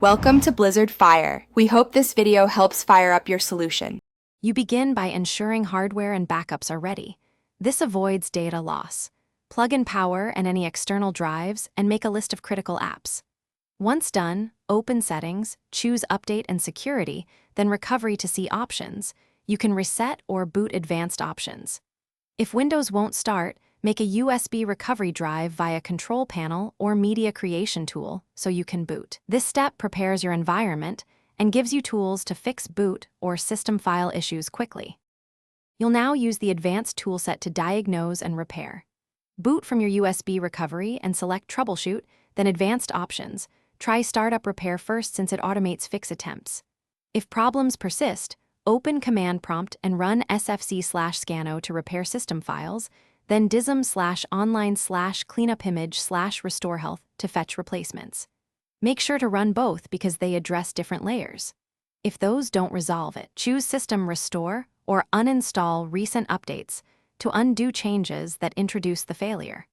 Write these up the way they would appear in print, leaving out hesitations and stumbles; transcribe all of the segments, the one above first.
Welcome to Blizzard Fire. We hope this video helps fire up your solution. You begin by ensuring hardware and backups are ready. This avoids data loss. Plug in power and any external drives and make a list of critical apps. Once done, open Settings, choose Update and Security, then Recovery to see options. You can reset or boot advanced options. If Windows won't start, make a USB recovery drive via Control Panel or Media Creation tool so you can boot. This step prepares your environment and gives you tools to fix boot or system file issues quickly. You'll now use the advanced toolset to diagnose and repair. Boot from your USB recovery and select Troubleshoot, then Advanced Options. Try Startup Repair first since it automates fix attempts. If problems persist, open Command Prompt and run sfc/scano to repair system files, then dism/online/cleanupimage/restore health to fetch replacements. Make sure to run both because they address different layers. If those don't resolve it, choose System Restore or uninstall recent updates to undo changes that introduce the failure.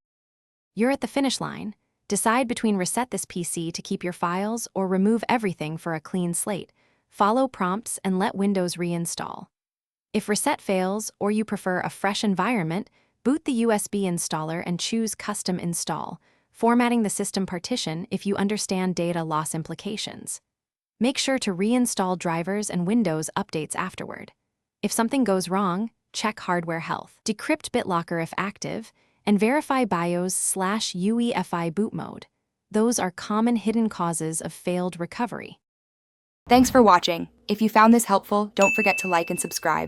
You're at the finish line. Decide between reset this PC to keep your files or remove everything for a clean slate. Follow prompts and let Windows reinstall. If reset fails or you prefer a fresh environment, boot the USB installer and choose Custom Install, formatting the system partition if you understand data loss implications. Make sure to reinstall drivers and Windows updates afterward. If something goes wrong, check hardware health. Decrypt BitLocker if active, and verify BIOS/UEFI boot mode. Those are common hidden causes of failed recovery. Thanks for watching. If you found this helpful, don't forget to like and subscribe.